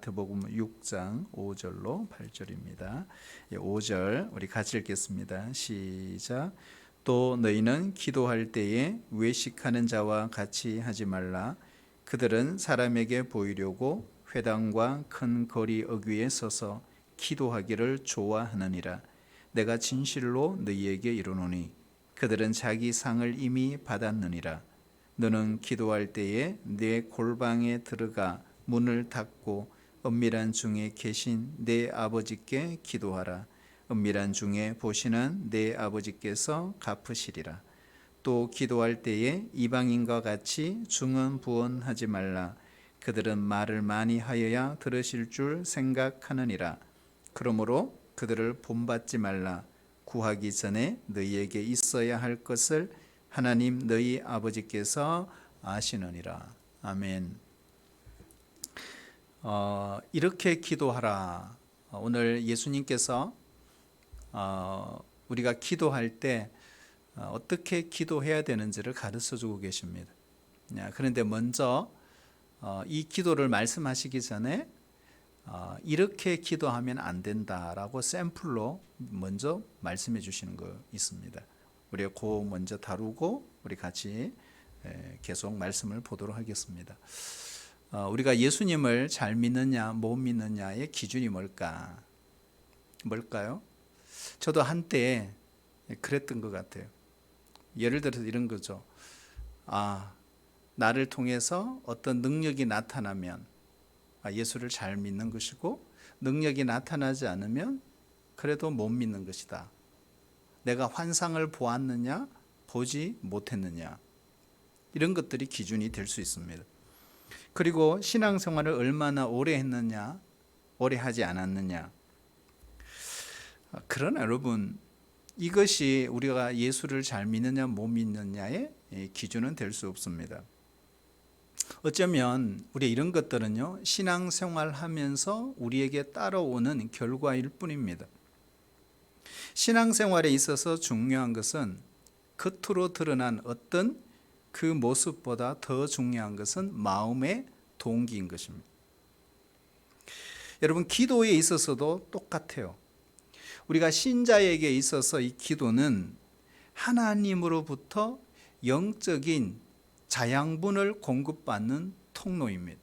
마태복음 6장 5절로 8절입니다. 5절 우리 같이 읽겠습니다. 시작. 또 너희는 기도할 때에 외식하는 자와 같이 하지 말라. 그들은 사람에게 보이려고 회당과 큰 거리 어귀에 서서 기도하기를 좋아하느니라. 내가 진실로 너희에게 이르노니 그들은 자기 상을 이미 받았느니라. 너는 기도할 때에 내 골방에 들어가 문을 닫고 은밀한 중에 계신 내 아버지께 기도하라. 은밀한 중에 보시는 내 아버지께서 갚으시리라. 또 기도할 때에 이방인과 같이 중언부언하지 말라. 그들은 말을 많이 하여야 들으실 줄 생각하느니라. 그러므로 그들을 본받지 말라. 구하기 전에 너희에게 있어야 할 것을 하나님 너희 아버지께서 아시느니라. 아멘. 이렇게 기도하라. 오늘 예수님께서 우리가 기도할 때 어떻게 기도해야 되는지를 가르쳐주고 계십니다. 그런데 먼저 이 기도를 말씀하시기 전에 이렇게 기도하면 안 된다라고 샘플로 먼저 말씀해 주시는 거 있습니다. 우리가 그 먼저 다루고 우리 같이 계속 말씀을 보도록 하겠습니다. 우리가 예수님을 잘 믿느냐 못 믿느냐의 기준이 뭘까요? 저도 한때 그랬던 것 같아요. 예를 들어서 이런 거죠. 나를 통해서 어떤 능력이 나타나면 예수를 잘 믿는 것이고, 능력이 나타나지 않으면 그래도 못 믿는 것이다. 내가 환상을 보았느냐 보지 못했느냐, 이런 것들이 기준이 될 수 있습니다. 그리고 신앙생활을 얼마나 오래 했느냐 오래 하지 않았느냐. 그러나 여러분, 이것이 우리가 예수를 잘 믿느냐 못 믿느냐의 기준은 될 수 없습니다. 어쩌면 우리 이런 것들은요, 신앙생활 하면서 우리에게 따라오는 결과일 뿐입니다. 신앙생활에 있어서 중요한 것은 겉으로 드러난 어떤 그 모습보다 더 중요한 것은 마음의 동기인 것입니다. 여러분, 기도에 있어서도 똑같아요. 우리가 신자에게 있어서 이 기도는 하나님으로부터 영적인 자양분을 공급받는 통로입니다.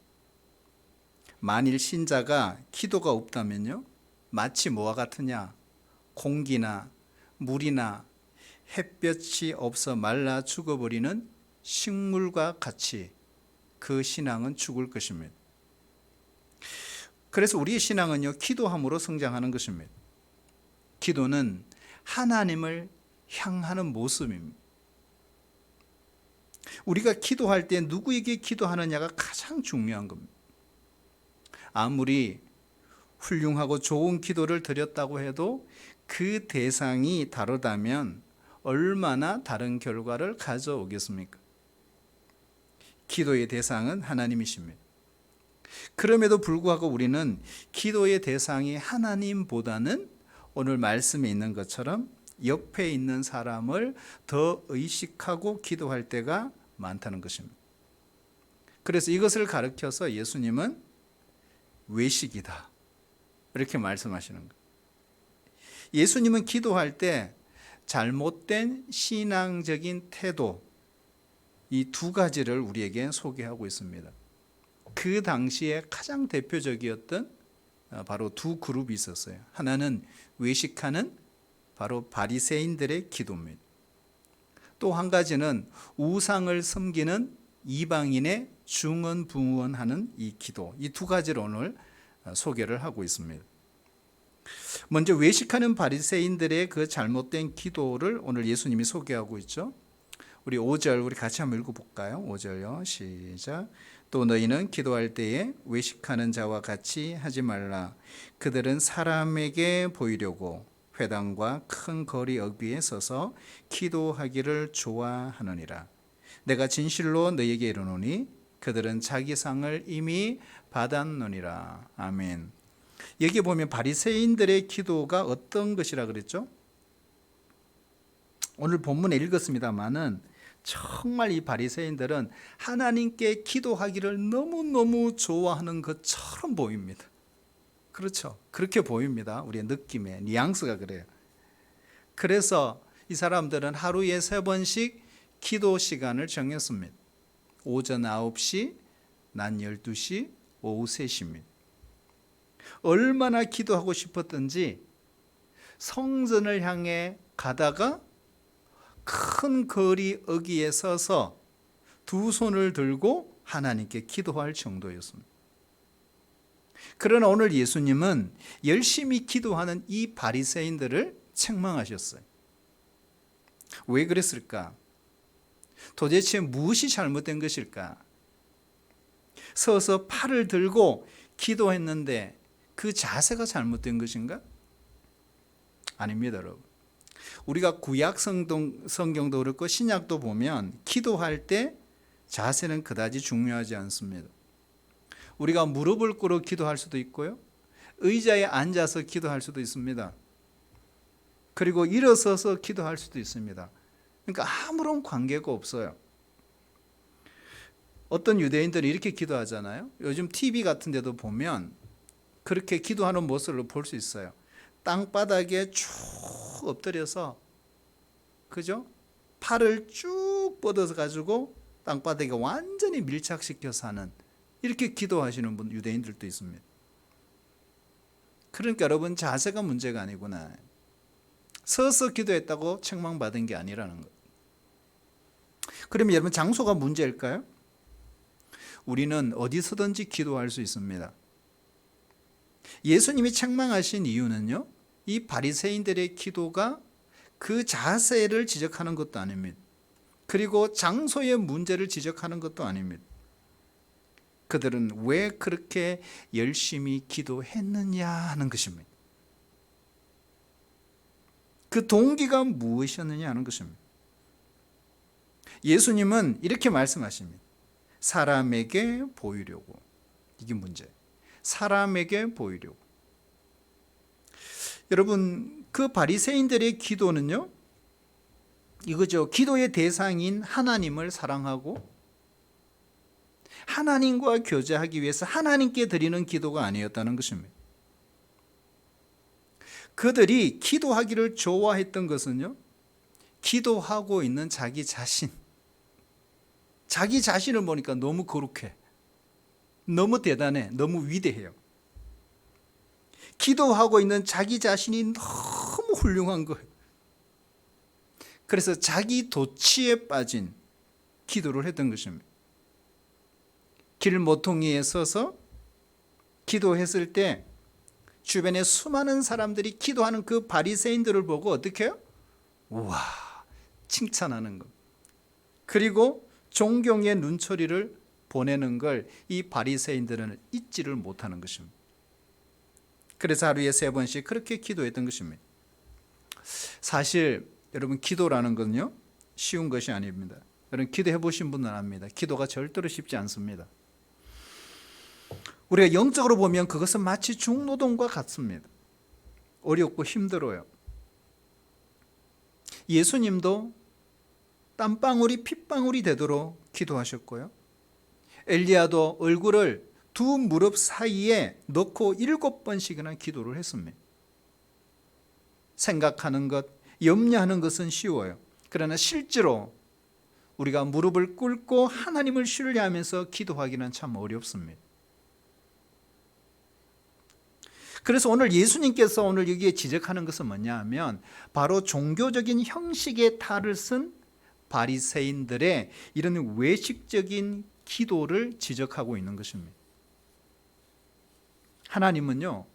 만일 신자가 기도가 없다면요, 마치 뭐와 같으냐? 공기나 물이나 햇볕이 없어 말라 죽어버리는 식물과 같이 그 신앙은 죽을 것입니다. 그래서 우리의 신앙은요, 기도함으로 성장하는 것입니다. 기도는 하나님을 향하는 모습입니다. 우리가 기도할 때 누구에게 기도하느냐가 가장 중요한 겁니다. 아무리 훌륭하고 좋은 기도를 드렸다고 해도 그 대상이 다르다면 얼마나 다른 결과를 가져오겠습니까? 기도의 대상은 하나님이십니다. 그럼에도 불구하고 우리는 기도의 대상이 하나님보다는 오늘 말씀에 있는 것처럼 옆에 있는 사람을 더 의식하고 기도할 때가 많다는 것입니다. 그래서 이것을 가르쳐서 예수님은 외식이다, 이렇게 말씀하시는 거예요. 예수님은 기도할 때 잘못된 신앙적인 태도, 이 두 가지를 우리에게 소개하고 있습니다. 그 당시에 가장 대표적이었던 바로 두 그룹이 있었어요. 하나는 외식하는 바로 바리새인들의 기도입니다. 또 한 가지는 우상을 섬기는 이방인의 중언부언하는 이 기도, 이 두 가지를 오늘 소개를 하고 있습니다. 먼저 외식하는 바리새인들의 그 잘못된 기도를 오늘 예수님이 소개하고 있죠. 우리 5절 우리 같이 한번 읽어볼까요? 5절요. 시작. 또 너희는 기도할 때에 외식하는 자와 같이 하지 말라. 그들은 사람에게 보이려고 회당과 큰 거리 어귀에 서서 기도하기를 좋아하느니라. 내가 진실로 너희에게 이르노니 그들은 자기 상을 이미 받았느니라. 아멘. 여기 보면 바리새인들의 기도가 어떤 것이라 그랬죠? 오늘 본문에 읽었습니다마는 정말 이 바리새인들은 하나님께 기도하기를 너무너무 좋아하는 것처럼 보입니다. 그렇죠. 그렇게 보입니다. 우리의 느낌에 뉘앙스가 그래요. 그래서 이 사람들은 하루에 3번씩 기도 시간을 정했습니다. 오전 9시, 낮 12시, 오후 3시입니다. 얼마나 기도하고 싶었던지 성전을 향해 가다가 큰 거리 어귀에 서서 두 손을 들고 하나님께 기도할 정도였습니다. 그러나 오늘 예수님은 열심히 기도하는 이 바리새인들을 책망하셨어요. 왜 그랬을까? 도대체 무엇이 잘못된 것일까? 서서 팔을 들고 기도했는데 그 자세가 잘못된 것인가? 아닙니다, 여러분. 우리가 구약 성경도 그렇고 신약도 보면 기도할 때 자세는 그다지 중요하지 않습니다. 우리가 무릎을 꿇어 기도할 수도 있고요, 의자에 앉아서 기도할 수도 있습니다. 그리고 일어서서 기도할 수도 있습니다. 그러니까 아무런 관계가 없어요. 어떤 유대인들이 이렇게 기도하잖아요. 요즘 TV 같은 데도 보면 그렇게 기도하는 모습을 볼 수 있어요. 땅바닥에 쭉 엎드려서, 그죠? 팔을 쭉 뻗어서 가지고 땅바닥에 완전히 밀착시켜서 하는, 이렇게 기도하시는 분, 유대인들도 있습니다. 그러니까 여러분, 자세가 문제가 아니구나. 서서 기도했다고 책망받은 게 아니라는 것. 그러면 여러분, 장소가 문제일까요? 우리는 어디서든지 기도할 수 있습니다. 예수님이 책망하신 이유는요, 이 바리새인들의 기도가 그 자세를 지적하는 것도 아닙니다. 그리고 장소의 문제를 지적하는 것도 아닙니다. 그들은 왜 그렇게 열심히 기도했느냐 하는 것입니다. 그 동기가 무엇이었느냐 하는 것입니다. 예수님은 이렇게 말씀하십니다. 사람에게 보이려고. 이게 문제예요. 사람에게 보이려고. 여러분, 그 바리새인들의 기도는요, 이거죠. 기도의 대상인 하나님을 사랑하고 하나님과 교제하기 위해서 하나님께 드리는 기도가 아니었다는 것입니다. 그들이 기도하기를 좋아했던 것은요, 기도하고 있는 자기 자신을 보니까 너무 거룩해, 너무 대단해, 너무 위대해요. 기도하고 있는 자기 자신이 너무 훌륭한 거예요. 그래서 자기 도취에 빠진 기도를 했던 것입니다. 길 모퉁이에 서서 기도했을 때 주변에 수많은 사람들이 기도하는 그 바리새인들을 보고 어떻게 해요? 우와, 칭찬하는 것. 그리고 존경의 눈초리를 보내는 걸 이 바리새인들은 잊지를 못하는 것입니다. 그래서 하루에 3번씩 그렇게 기도했던 것입니다. 사실 여러분, 기도라는 건요, 쉬운 것이 아닙니다. 여러분, 기도해 보신 분은 압니다. 기도가 절대로 쉽지 않습니다. 우리가 영적으로 보면 그것은 마치 중노동과 같습니다. 어렵고 힘들어요. 예수님도 땀방울이 핏방울이 되도록 기도하셨고요, 엘리야도 얼굴을 두 무릎 사이에 넣고 7번씩이나 기도를 했습니다. 생각하는 것, 염려하는 것은 쉬워요. 그러나 실제로 우리가 무릎을 꿇고 하나님을 신뢰하면서 기도하기는 참 어렵습니다. 그래서 오늘 예수님께서 오늘 여기에 지적하는 것은 뭐냐 하면, 바로 종교적인 형식의 탈을 쓴 바리새인들의 이런 외식적인 기도를 지적하고 있는 것입니다. 하나님은요,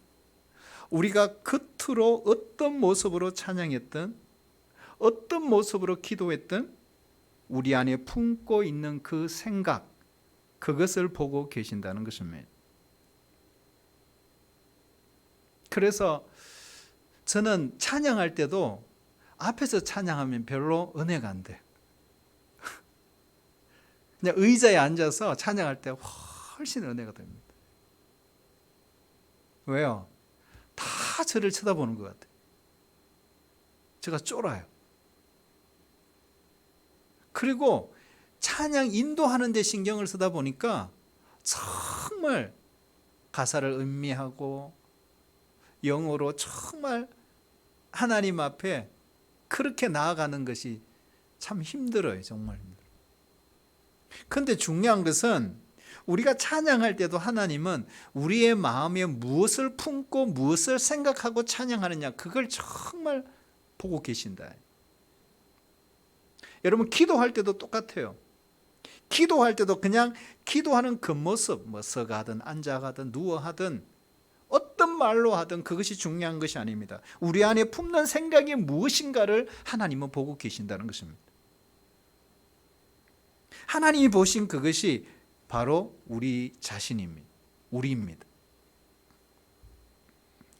우리가 겉으로 어떤 모습으로 찬양했든 어떤 모습으로 기도했든 우리 안에 품고 있는 그 생각, 그것을 보고 계신다는 것입니다. 그래서 저는 찬양할 때도 앞에서 찬양하면 별로 은혜가 안 돼. 그냥 의자에 앉아서 찬양할 때 훨씬 은혜가 됩니다. 왜요? 다 저를 쳐다보는 것 같아요. 제가 쫄아요. 그리고 찬양 인도하는 데 신경을 쓰다 보니까 정말 가사를 음미하고 영어로 정말 하나님 앞에 그렇게 나아가는 것이 참 힘들어요. 정말 힘들어요. 그런데 중요한 것은 우리가 찬양할 때도 하나님은 우리의 마음에 무엇을 품고 무엇을 생각하고 찬양하느냐, 그걸 정말 보고 계신다. 여러분, 기도할 때도 똑같아요. 기도할 때도 그냥 기도하는 그 모습, 뭐 서가든 앉아가든 누워하든 어떤 말로 하든 그것이 중요한 것이 아닙니다. 우리 안에 품는 생각이 무엇인가를 하나님은 보고 계신다는 것입니다. 하나님이 보신 그것이 바로 우리 자신입니다. 우리입니다.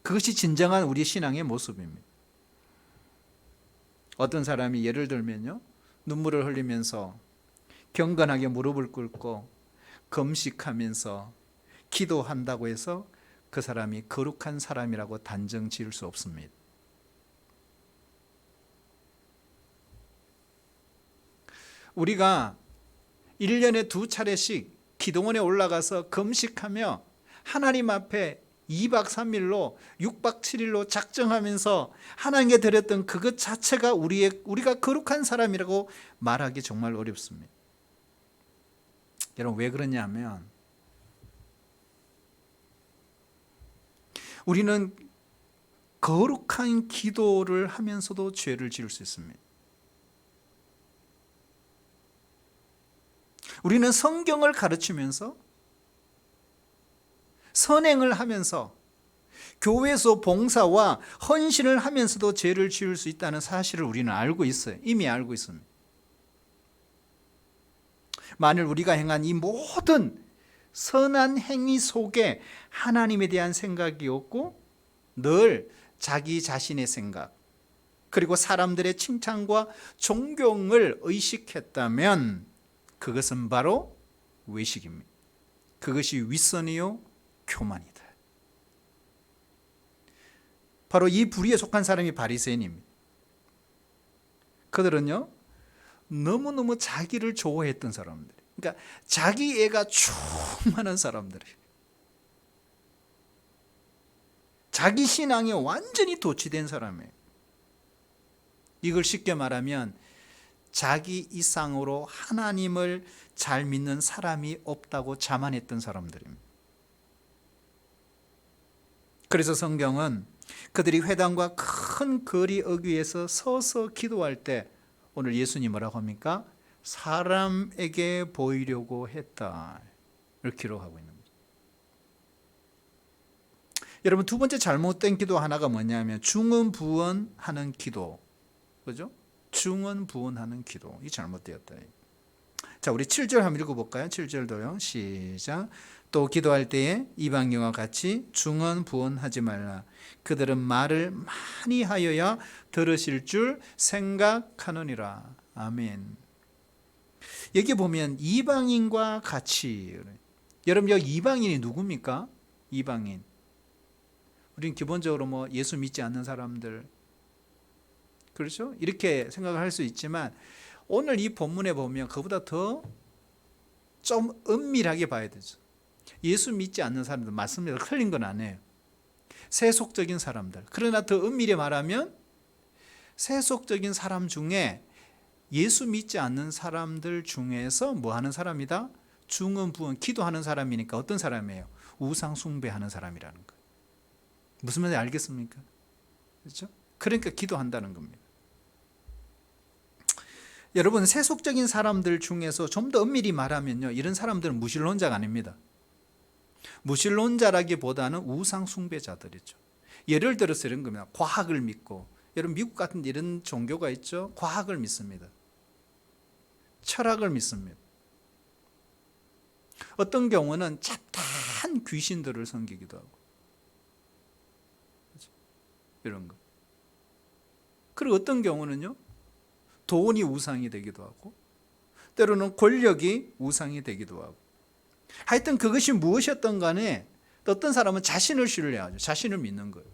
그것이 진정한 우리 신앙의 모습입니다. 어떤 사람이 예를 들면요, 눈물을 흘리면서 경건하게 무릎을 꿇고 금식하면서 기도한다고 해서 그 사람이 거룩한 사람이라고 단정 지을 수 없습니다. 우리가 1년에 2차례씩 기도원에 올라가서 금식하며 하나님 앞에 2박 3일로 6박 7일로 작정하면서 하나님께 드렸던 그것 자체가 우리가 거룩한 사람이라고 말하기 정말 어렵습니다. 여러분, 왜 그러냐면 우리는 거룩한 기도를 하면서도 죄를 지을 수 있습니다. 우리는 성경을 가르치면서 선행을 하면서 교회에서 봉사와 헌신을 하면서도 죄를 지을 수 있다는 사실을 우리는 알고 있어요. 이미 알고 있습니다. 만일 우리가 행한 이 모든 선한 행위 속에 하나님에 대한 생각이 없고 늘 자기 자신의 생각, 그리고 사람들의 칭찬과 존경을 의식했다면 그것은 바로 외식입니다. 그것이 윗선이요 교만이다. 바로 이 부류에 속한 사람이 바리새인입니다. 그들은요, 너무너무 자기를 좋아했던 사람들, 그러니까 자기 애가 충만한 사람들이에요. 자기 신앙에 완전히 도취된 사람이에요. 이걸 쉽게 말하면 자기 이상으로 하나님을 잘 믿는 사람이 없다고 자만했던 사람들입니다. 그래서 성경은 그들이 회당과 큰 거리 어귀에서 서서 기도할 때 오늘 예수님 뭐라고 합니까? 사람에게 보이려고 했다, 이렇게 기록하고 있는 거죠. 여러분, 두 번째 잘못된 기도 하나가 뭐냐면 중언부언하는 기도, 그죠? 중언부언하는 기도, 이 잘못되었다. 자, 우리 7절 한번 읽어볼까요? 7절도요. 시작. 또 기도할 때에 이방인과 같이 중언부언하지 말라. 그들은 말을 많이 하여야 들으실 줄 생각하느니라. 아멘. 여기 보면 이방인과 같이, 여러분, 여기 이방인이 누굽니까? 이방인. 우리는 기본적으로 뭐 예수 믿지 않는 사람들, 그렇죠? 이렇게 생각을 할 수 있지만 오늘 이 본문에 보면 그보다 더 좀 은밀하게 봐야 되죠. 예수 믿지 않는 사람들, 맞습니다. 틀린 건 아니에요. 세속적인 사람들. 그러나 더 은밀히 말하면 세속적인 사람 중에 예수 믿지 않는 사람들 중에서 뭐 하는 사람이다? 중언부언, 기도하는 사람이니까 어떤 사람이에요? 우상 숭배하는 사람이라는 거예요. 무슨 말인지 알겠습니까? 그렇죠? 그러니까 기도한다는 겁니다. 여러분, 세속적인 사람들 중에서 좀 더 엄밀히 말하면요, 이런 사람들은 무신론자가 아닙니다. 무신론자라기보다는 우상 숭배자들이죠. 예를 들어서 이런 겁니다. 과학을 믿고, 여러분 미국 같은 이런 종교가 있죠. 과학을 믿습니다. 철학을 믿습니다. 어떤 경우는 잡다한 귀신들을 섬기기도 하고, 그렇죠? 이런 거. 그리고 어떤 경우는요, 돈이 우상이 되기도 하고, 때로는 권력이 우상이 되기도 하고, 하여튼 그것이 무엇이었던 간에 어떤 사람은 자신을 신뢰하죠. 자신을 믿는 거예요.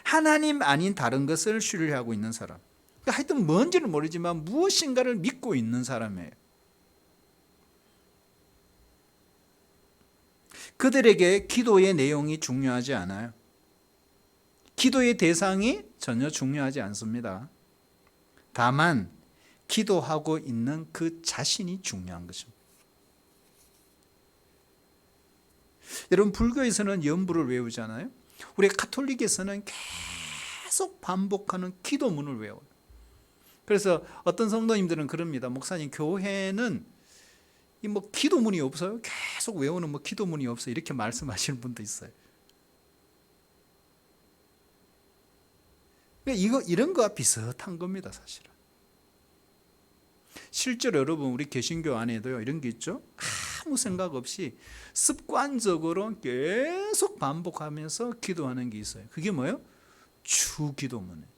하나님 아닌 다른 것을 신뢰하고 있는 사람, 하여튼 뭔지는 모르지만 무엇인가를 믿고 있는 사람이에요. 그들에게 기도의 내용이 중요하지 않아요. 기도의 대상이 전혀 중요하지 않습니다. 다만 기도하고 있는 그 자신이 중요한 것입니다. 여러분, 불교에서는 연부를 외우잖아요. 우리 카톨릭에서는 계속 반복하는 기도문을 외워요. 그래서 어떤 성도님들은 그럽니다. 목사님, 교회는 뭐 기도문이 없어요? 계속 외우는 뭐 기도문이 없어요. 이렇게 말씀하시는 분도 있어요. 이런 거와 비슷한 겁니다, 사실은. 실제로 여러분, 우리 개신교 안에도요, 이런 게 있죠. 아무 생각 없이 습관적으로 계속 반복하면서 기도하는 게 있어요. 그게 뭐예요? 주기도문이에요.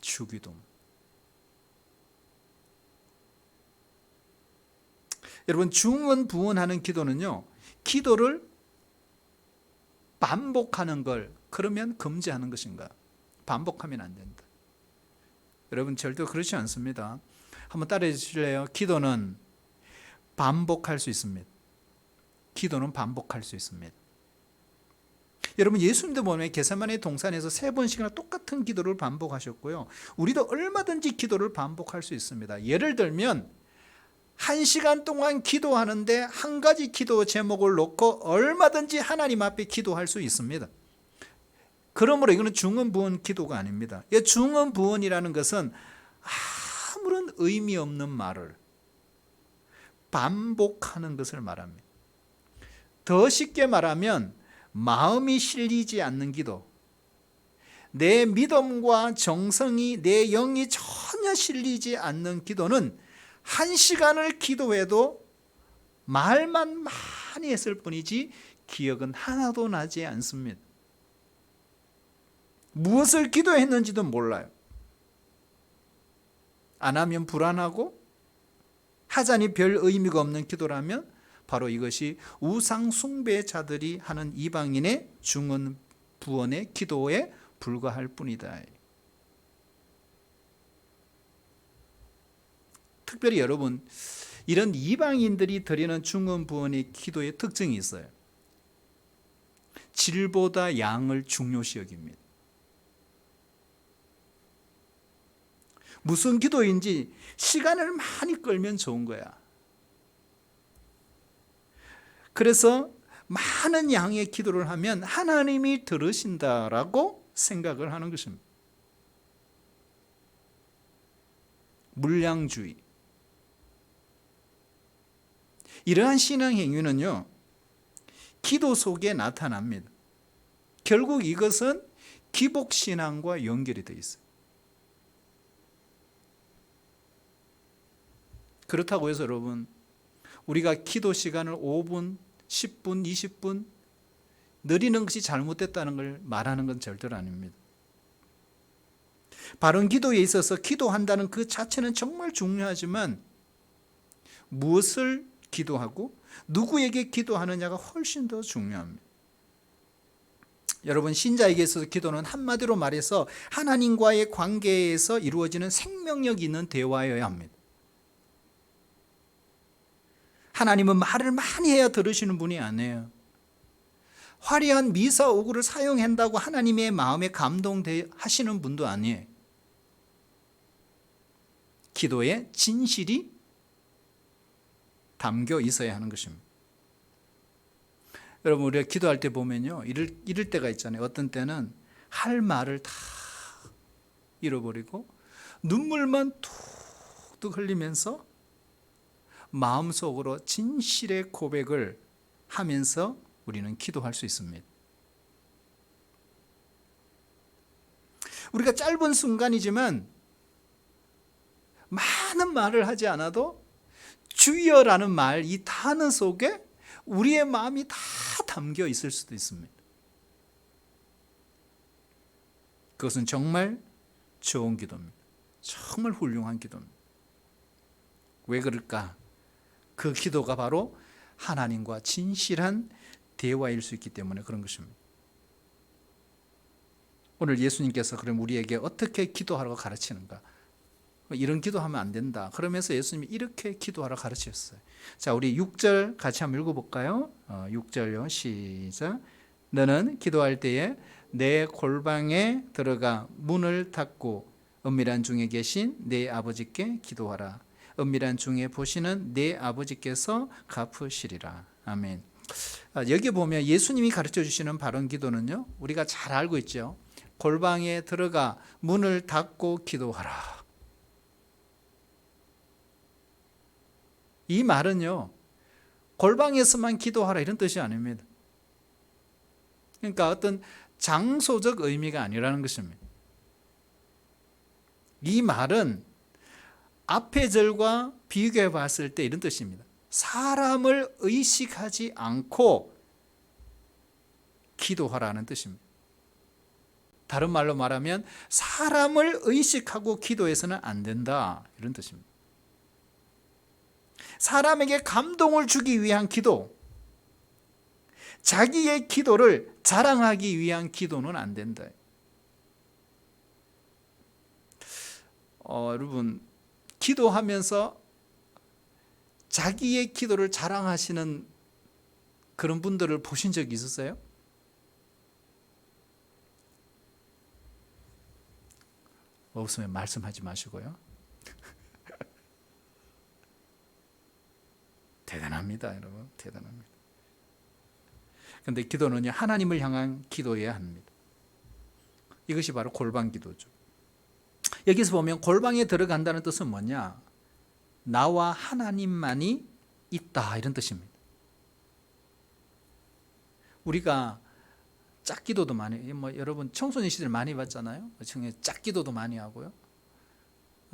주기도문. 여러분, 중언부언하는 기도는요, 기도를 반복하는 걸 그러면 금지하는 것인가? 반복하면 안 된다. 여러분, 절대 그렇지 않습니다. 한번 따라해 주실래요? 기도는 반복할 수 있습니다. 기도는 반복할 수 있습니다. 여러분, 예수님도 보면 겟세마네 동산에서 3번씩이나 똑같은 기도를 반복하셨고요. 우리도 얼마든지 기도를 반복할 수 있습니다. 예를 들면 1시간 동안 기도하는데 한 가지 기도 제목을 놓고 얼마든지 하나님 앞에 기도할 수 있습니다. 그러므로 이거는 중언부언 기도가 아닙니다. 중언부언이라는 것은 아무런 의미 없는 말을 반복하는 것을 말합니다. 더 쉽게 말하면 마음이 실리지 않는 기도, 내 믿음과 정성이, 내 영이 전혀 실리지 않는 기도는 1시간을 기도해도 말만 많이 했을 뿐이지 기억은 하나도 나지 않습니다. 무엇을 기도했는지도 몰라요. 안 하면 불안하고 하자니 별 의미가 없는 기도라면 바로 이것이 우상 숭배자들이 하는 이방인의 중언부언의 기도에 불과할 뿐이다. 특별히 여러분, 이런 이방인들이 드리는 중언부언의 기도의 특징이 있어요. 질보다 양을 중요시 여깁니다. 무슨 기도인지 시간을 많이 끌면 좋은 거야. 그래서 많은 양의 기도를 하면 하나님이 들으신다라고 생각을 하는 것입니다. 물량주의. 이러한 신앙 행위는요, 기도 속에 나타납니다. 결국 이것은 기복신앙과 연결이 되어 있어요. 그렇다고 해서 여러분, 우리가 기도 시간을 5분, 10분, 20분 느리는 것이 잘못됐다는 걸 말하는 건 절대로 아닙니다. 바른 기도에 있어서 기도한다는 그 자체는 정말 중요하지만 무엇을 기도하고 누구에게 기도하느냐가 훨씬 더 중요합니다. 여러분, 신자에게 있어서 기도는 한마디로 말해서 하나님과의 관계에서 이루어지는 생명력 있는 대화여야 합니다. 하나님은 말을 많이 해야 들으시는 분이 아니에요. 화려한 미사 오구를 사용한다고 하나님의 마음에 감동하시는 분도 아니에요. 기도에 진실이 담겨 있어야 하는 것입니다. 여러분, 우리가 기도할 때 보면요, 이럴 때가 있잖아요. 어떤 때는 할 말을 다 잃어버리고 눈물만 툭툭 흘리면서 마음속으로 진실의 고백을 하면서 우리는 기도할 수 있습니다. 우리가 짧은 순간이지만 많은 말을 하지 않아도 주여라는 말, 이 단어 속에 우리의 마음이 다 담겨 있을 수도 있습니다. 그것은 정말 좋은 기도입니다. 정말 훌륭한 기도입니다. 왜 그럴까? 그 기도가 바로 하나님과 진실한 대화일 수 있기 때문에 그런 것입니다. 오늘 예수님께서 그럼 우리에게 어떻게 기도하라고 가르치는가? 이런 기도하면 안 된다. 그러면서 예수님이 이렇게 기도하라 가르치셨어요. 자, 우리 6절 같이 한번 읽어볼까요? 6절요. 시작. 너는 기도할 때에 내 골방에 들어가 문을 닫고 은밀한 중에 계신 내 아버지께 기도하라. 은밀한 중에 보시는 내 아버지께서 갚으시리라. 아멘. 여기 보면 예수님이 가르쳐 주시는 바른 기도는요, 우리가 잘 알고 있죠. 골방에 들어가 문을 닫고 기도하라. 이 말은요, 골방에서만 기도하라 이런 뜻이 아닙니다. 그러니까 어떤 장소적 의미가 아니라는 것입니다. 이 말은 앞의 절과 비교해 봤을 때 이런 뜻입니다. 사람을 의식하지 않고 기도하라는 뜻입니다. 다른 말로 말하면 사람을 의식하고 기도해서는 안 된다 이런 뜻입니다. 사람에게 감동을 주기 위한 기도, 자기의 기도를 자랑하기 위한 기도는 안 된다. 여러분, 기도하면서 자기의 기도를 자랑하시는 그런 분들을 보신 적 있으세요? 없으면 말씀하지 마시고요. 대단합니다, 여러분. 대단합니다. 그런데 기도는요, 하나님을 향한 기도여야 합니다. 이것이 바로 골방 기도죠. 여기서 보면 골방에 들어간다는 뜻은 뭐냐? 나와 하나님만이 있다 이런 뜻입니다. 우리가 짝기도도 많이, 여러분 청소년 시절 많이 봤잖아요. 짝기도도 많이 하고요.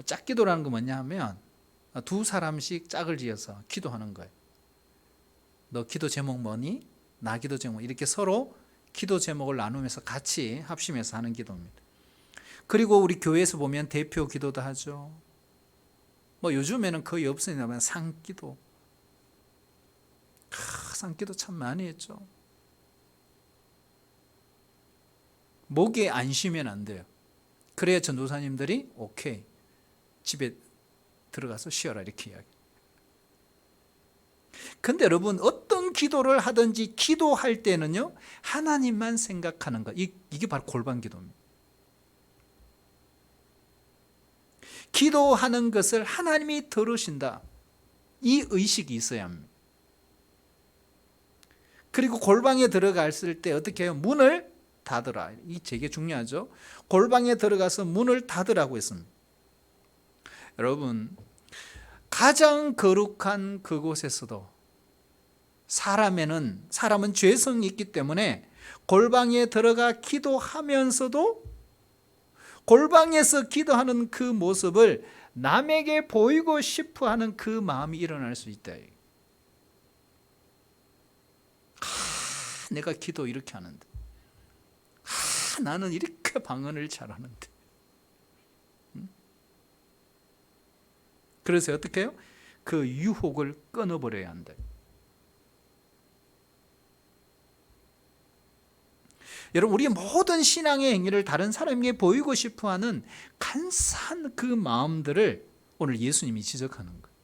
짝기도라는 거 뭐냐 하면 두 사람씩 짝을 지어서 기도하는 거예요. 너 기도 제목 뭐니? 나 기도 제목. 이렇게 서로 기도 제목을 나누면서 같이 합심해서 하는 기도입니다. 그리고 우리 교회에서 보면 대표 기도도 하죠. 요즘에는 거의 없으니까 상기도. 상기도 참 많이 했죠. 목에 안 쉬면 안 돼요. 그래야 전도사님들이 오케이, 집에 들어가서 쉬어라 이렇게 이야기. 근데 여러분, 어떤 기도를 하든지 기도할 때는요, 하나님만 생각하는 것, 이게 바로 골방 기도입니다. 기도하는 것을 하나님이 들으신다, 이 의식이 있어야 합니다. 그리고 골방에 들어갔을 때 어떻게 해요? 문을 닫으라. 이 되게 중요하죠. 골방에 들어가서 문을 닫으라고 했습니다. 여러분, 가장 거룩한 그곳에서도 사람은 죄성이 있기 때문에 골방에 들어가 기도하면서도 골방에서 기도하는 그 모습을 남에게 보이고 싶어 하는 그 마음이 일어날 수 있다. 내가 기도 이렇게 하는데, 나는 이렇게 방언을 잘하는데. 그래서 어떻게 해요? 그 유혹을 끊어버려야 한다. 여러분, 우리의 모든 신앙의 행위를 다른 사람에게 보이고 싶어하는 간사한 그 마음들을 오늘 예수님이 지적하는 거예요.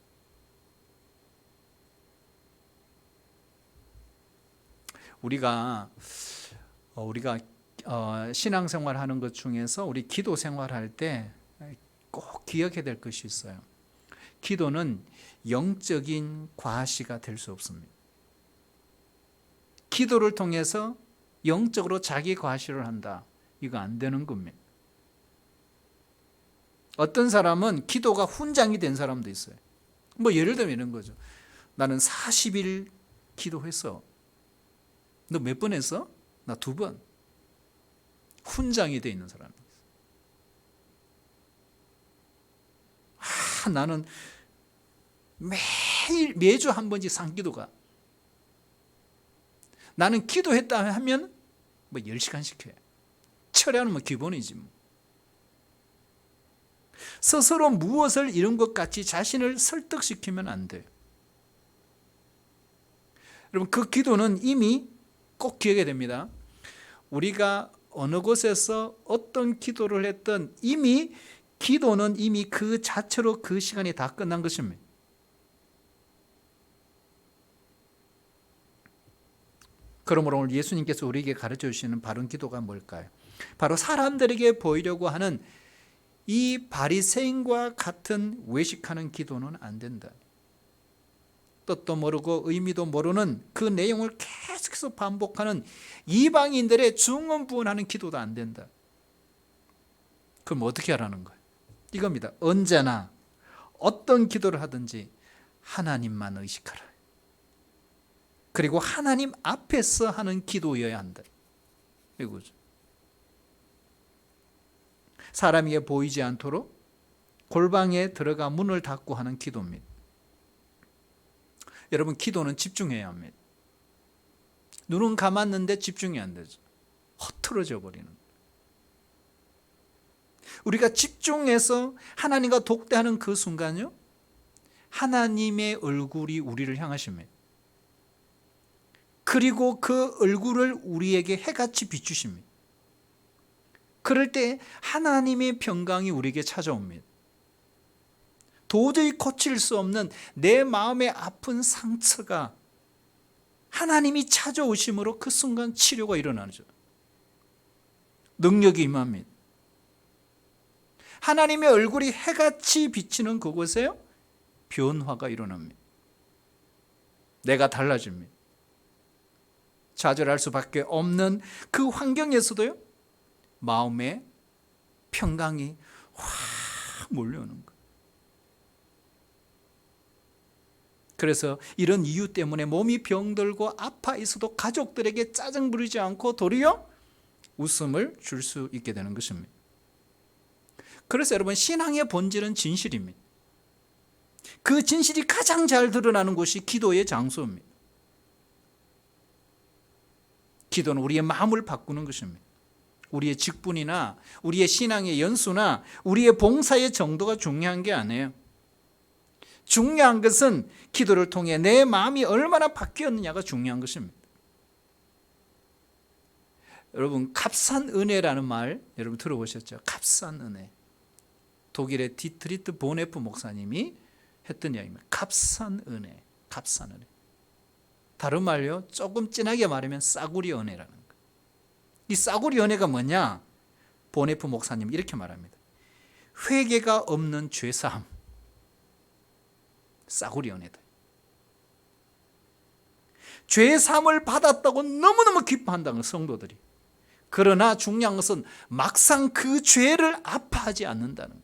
우리가 신앙생활하는 것 중에서 우리 기도 생활할 때 꼭 기억해야 될 것이 있어요. 기도는 영적인 과시가 될 수 없습니다. 기도를 통해서 영적으로 자기 과시를 한다, 이거 안 되는 겁니다. 어떤 사람은 기도가 훈장이 된 사람도 있어요. 예를 들면 이런 거죠. 나는 40일 기도했어. 너 몇 번 했어? 나 2번. 훈장이 돼 있는 사람이 있어요. 나는 매주 한 번씩 상기도가. 나는 기도했다 하면 10시간씩 해. 철야는 기본이지. 스스로 무엇을 이룬 것 같이 자신을 설득시키면 안 돼요. 여러분, 그 기도는 이미 꼭 기억해야 됩니다. 우리가 어느 곳에서 어떤 기도를 했든 이미 기도는 이미 그 자체로 그 시간이 다 끝난 것입니다. 그러므로 오늘 예수님께서 우리에게 가르쳐 주시는 바른 기도가 뭘까요? 바로 사람들에게 보이려고 하는 이 바리새인과 같은 외식하는 기도는 안 된다. 뜻도 모르고 의미도 모르는 그 내용을 계속해서 반복하는 이방인들의 중언부언하는 기도도 안 된다. 그럼 어떻게 하라는 거예요? 이겁니다. 언제나 어떤 기도를 하든지 하나님만 의식하라. 그리고 하나님 앞에서 하는 기도여야 한다. 이거죠. 사람에게 보이지 않도록 골방에 들어가 문을 닫고 하는 기도입니다. 여러분, 기도는 집중해야 합니다. 눈은 감았는데 집중이 안 되죠. 흐트러져 버리는. 우리가 집중해서 하나님과 독대하는 그 순간요, 하나님의 얼굴이 우리를 향하십니다. 그리고 그 얼굴을 우리에게 해같이 비추십니다. 그럴 때 하나님의 평강이 우리에게 찾아옵니다. 도저히 고칠 수 없는 내 마음의 아픈 상처가 하나님이 찾아오심으로 그 순간 치료가 일어나죠. 능력이 임합니다. 하나님의 얼굴이 해같이 비치는 그곳에요, 변화가 일어납니다. 내가 달라집니다. 좌절할 수밖에 없는 그 환경에서도요, 마음에 평강이 확 몰려오는 거예요. 그래서 이런 이유 때문에 몸이 병들고 아파 있어도 가족들에게 짜증 부리지 않고 도리어 웃음을 줄 수 있게 되는 것입니다. 그래서 여러분, 신앙의 본질은 진실입니다. 그 진실이 가장 잘 드러나는 곳이 기도의 장소입니다. 기도는 우리의 마음을 바꾸는 것입니다. 우리의 직분이나 우리의 신앙의 연수나 우리의 봉사의 정도가 중요한 게 아니에요. 중요한 것은 기도를 통해 내 마음이 얼마나 바뀌었느냐가 중요한 것입니다. 여러분, 값싼 은혜라는 말 여러분 들어보셨죠? 값싼 은혜. 독일의 디트리트 보네프 목사님이 했던 이야기입니다. 값싼 은혜, 값싼 은혜. 다른 말요, 조금 진하게 말하면 싸구려 은혜라는 거예요. 이 싸구려 은혜가 뭐냐? 보네프 목사님 이렇게 말합니다. 회개가 없는 죄사함, 싸구려 은혜다. 죄사함을 받았다고 너무너무 기뻐한다는 성도들이. 그러나 중요한 것은 막상 그 죄를 아파하지 않는다는 거예요.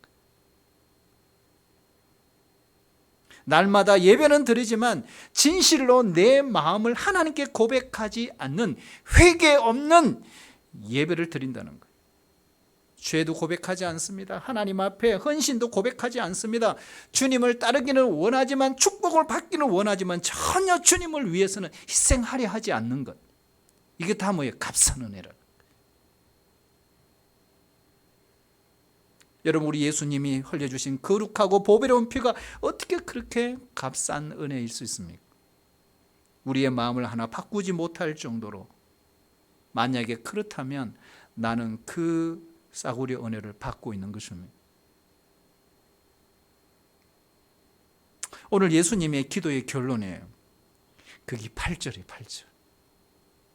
날마다 예배는 드리지만 진실로 내 마음을 하나님께 고백하지 않는 회개 없는 예배를 드린다는 거예요. 죄도 고백하지 않습니다. 하나님 앞에 헌신도 고백하지 않습니다. 주님을 따르기는 원하지만, 축복을 받기는 원하지만 전혀 주님을 위해서는 희생하려 하지 않는 것. 이게 다 뭐예요? 값싼 은혜라. 여러분, 우리 예수님이 흘려주신 거룩하고 보배로운 피가 어떻게 그렇게 값싼 은혜일 수 있습니까? 우리의 마음을 하나 바꾸지 못할 정도로, 만약에 그렇다면 나는 그 싸구려 은혜를 받고 있는 것입니다. 오늘 예수님의 기도의 결론이에요. 그게 8절이에요. 8절.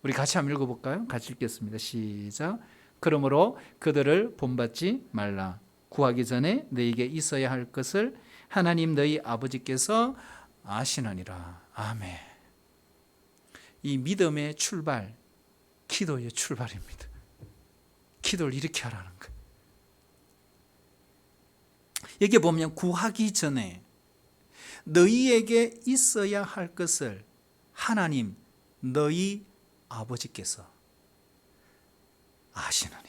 우리 같이 한번 읽어볼까요? 같이 읽겠습니다. 시작. 그러므로 그들을 본받지 말라. 구하기 전에 너희에게 있어야 할 것을 하나님 너희 아버지께서 아시느니라. 아멘. 이 믿음의 출발, 기도의 출발입니다. 기도를 이렇게 하라는 거예요. 여기 보면 구하기 전에 너희에게 있어야 할 것을 하나님 너희 아버지께서 아시느니라.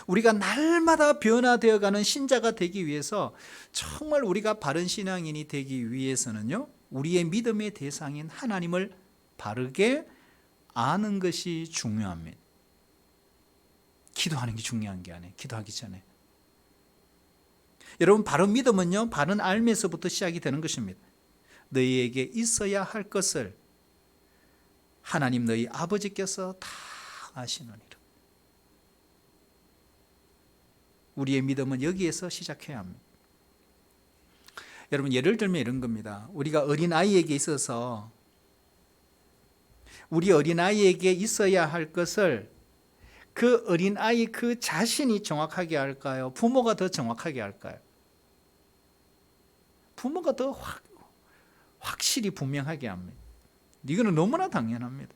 우리가 날마다 변화되어가는 신자가 되기 위해서, 정말 우리가 바른 신앙인이 되기 위해서는요, 우리의 믿음의 대상인 하나님을 바르게 아는 것이 중요합니다. 기도하는 게 중요한 게 아니에요. 기도하기 전에. 여러분, 바른 믿음은요, 바른 알면서부터 시작이 되는 것입니다. 너희에게 있어야 할 것을 하나님 너희 아버지께서 다 아시느니라. 우리의 믿음은 여기에서 시작해야 합니다. 여러분, 예를 들면 이런 겁니다. 우리가 어린아이에게 있어서 우리 어린아이에게 있어야 할 것을 그 어린아이 그 자신이 정확하게 할까요? 부모가 더 정확하게 할까요? 부모가 더 확실히 분명하게 합니다. 이거는 너무나 당연합니다.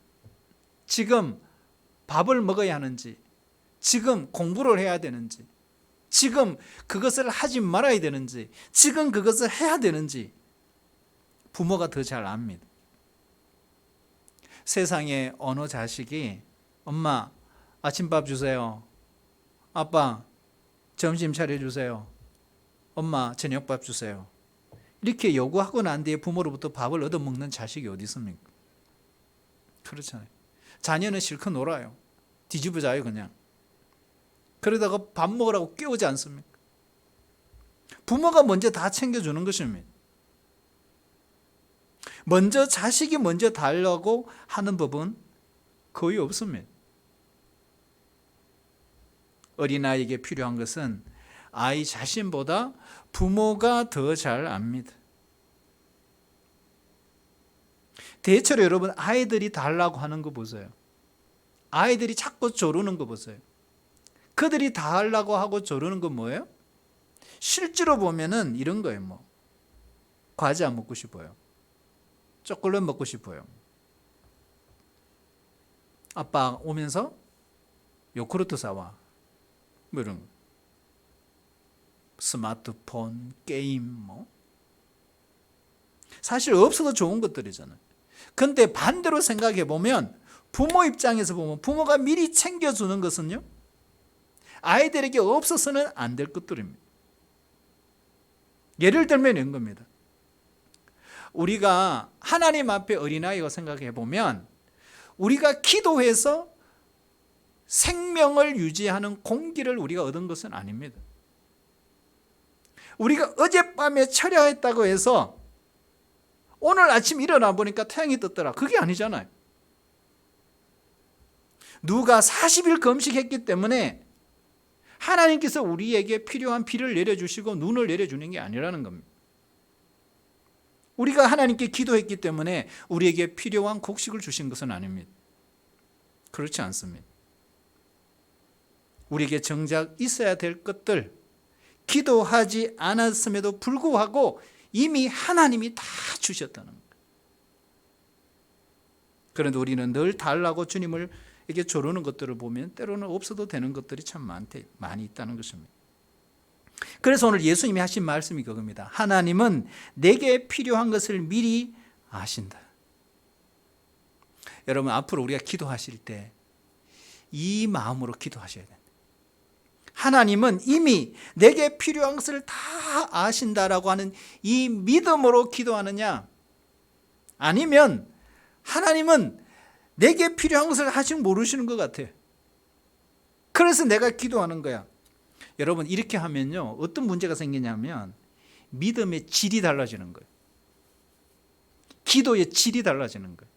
지금 밥을 먹어야 하는지, 지금 공부를 해야 되는지, 지금 그것을 하지 말아야 되는지, 지금 그것을 해야 되는지 부모가 더 잘 압니다. 세상에 어느 자식이 엄마 아침밥 주세요, 아빠 점심 차려주세요, 엄마 저녁밥 주세요, 이렇게 요구하고 난 뒤에 부모로부터 밥을 얻어먹는 자식이 어디 있습니까? 그렇잖아요. 자녀는 실컷 놀아요. 뒤집어 자요 그냥. 그러다가 밥 먹으라고 깨우지 않습니까? 부모가 먼저 다 챙겨주는 것입니다. 먼저 자식이 먼저 달라고 하는 법은 거의 없습니다. 어린아이에게 필요한 것은 아이 자신보다 부모가 더 잘 압니다. 대체로 여러분, 아이들이 달라고 하는 거 보세요. 아이들이 자꾸 조르는 거 보세요. 그들이 다 하려고 하고 조르는 건 뭐예요? 실제로 보면은 이런 거예요. 과자 먹고 싶어요. 초콜릿 먹고 싶어요. 아빠 오면서 요구르트 사와. 이런 거. 스마트폰, 게임 사실 없어도 좋은 것들이잖아요. 근데 반대로 생각해 보면 부모 입장에서 보면 부모가 미리 챙겨주는 것은요, 아이들에게 없어서는 안 될 것들입니다. 예를 들면 이런 겁니다. 우리가 하나님 앞에 어린아이가 생각해 보면 우리가 기도해서 생명을 유지하는 공기를 우리가 얻은 것은 아닙니다. 우리가 어젯밤에 철야했다고 해서 오늘 아침 일어나 보니까 태양이 떴더라. 그게 아니잖아요. 누가 40일 금식했기 때문에 하나님께서 우리에게 필요한 비를 내려주시고 눈을 내려주는 게 아니라는 겁니다. 우리가 하나님께 기도했기 때문에 우리에게 필요한 곡식을 주신 것은 아닙니다. 그렇지 않습니다. 우리에게 정작 있어야 될 것들, 기도하지 않았음에도 불구하고 이미 하나님이 다 주셨다는 거예요. 그런데 우리는 늘 달라고 주님에게 조르는 것들을 보면 때로는 없어도 되는 것들이 참 많이 있다는 것입니다. 그래서 오늘 예수님이 하신 말씀이 그겁니다. 하나님은 내게 필요한 것을 미리 아신다. 여러분, 앞으로 우리가 기도하실 때 이 마음으로 기도하셔야 됩니다. 하나님은 이미 내게 필요한 것을 다 아신다라고 하는 이 믿음으로 기도하느냐, 아니면 하나님은 내게 필요한 것을 아직 모르시는 것 같아. 그래서 내가 기도하는 거야. 여러분, 이렇게 하면요, 어떤 문제가 생기냐면 믿음의 질이 달라지는 거예요. 기도의 질이 달라지는 거예요.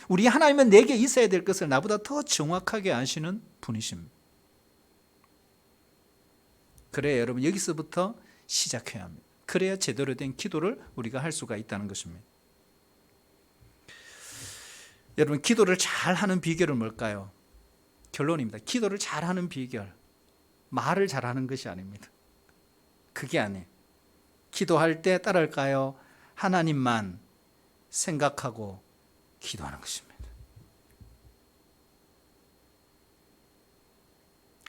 우리 하나님은 내게 있어야 될 것을 나보다 더 정확하게 아시는 분이십니다. 그래야 여러분, 여기서부터 시작해야 합니다. 그래야 제대로 된 기도를 우리가 할 수가 있다는 것입니다. 여러분, 기도를 잘하는 비결은 뭘까요? 결론입니다. 기도를 잘하는 비결, 말을 잘하는 것이 아닙니다. 그게 아니에요. 기도할 때 따를까요? 하나님만 생각하고 기도하는 것입니다.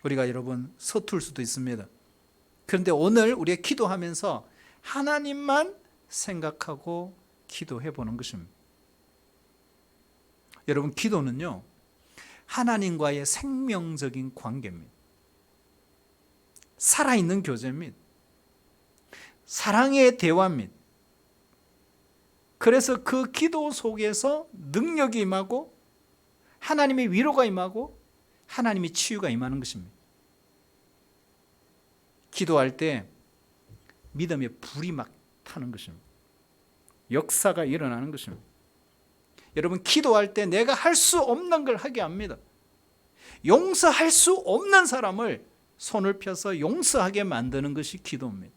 우리가 여러분 서툴 수도 있습니다. 그런데 오늘 우리가 기도하면서 하나님만 생각하고 기도해 보는 것입니다. 여러분, 기도는요, 하나님과의 생명적인 관계입니다. 살아있는 교제입니다. 사랑의 대화입니다. 그래서 그 기도 속에서 능력이 임하고 하나님의 위로가 임하고 하나님의 치유가 임하는 것입니다. 기도할 때 믿음의 불이 막 타는 것입니다. 역사가 일어나는 것입니다. 여러분, 기도할 때 내가 할 수 없는 걸 하게 합니다. 용서할 수 없는 사람을 손을 펴서 용서하게 만드는 것이 기도입니다.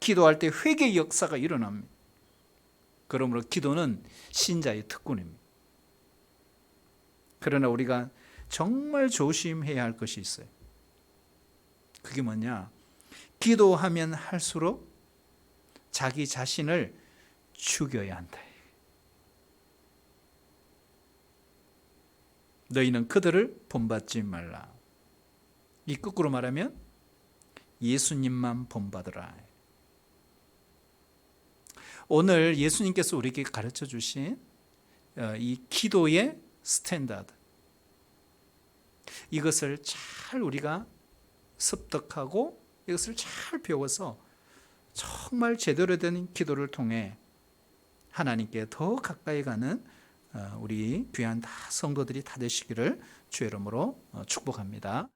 기도할 때 회개의 역사가 일어납니다. 그러므로 기도는 신자의 특권입니다. 그러나 우리가 정말 조심해야 할 것이 있어요. 그게 뭐냐? 기도하면 할수록 자기 자신을 죽여야 한다. 너희는 그들을 본받지 말라. 이 거꾸로 말하면 예수님만 본받으라. 오늘 예수님께서 우리에게 가르쳐 주신 이 기도의 스탠다드, 이것을 잘 우리가 습득하고 이것을 잘 배워서 정말 제대로 된 기도를 통해 하나님께 더 가까이 가는 우리 귀한 다 성도들이 다 되시기를 주의 이름으로 축복합니다.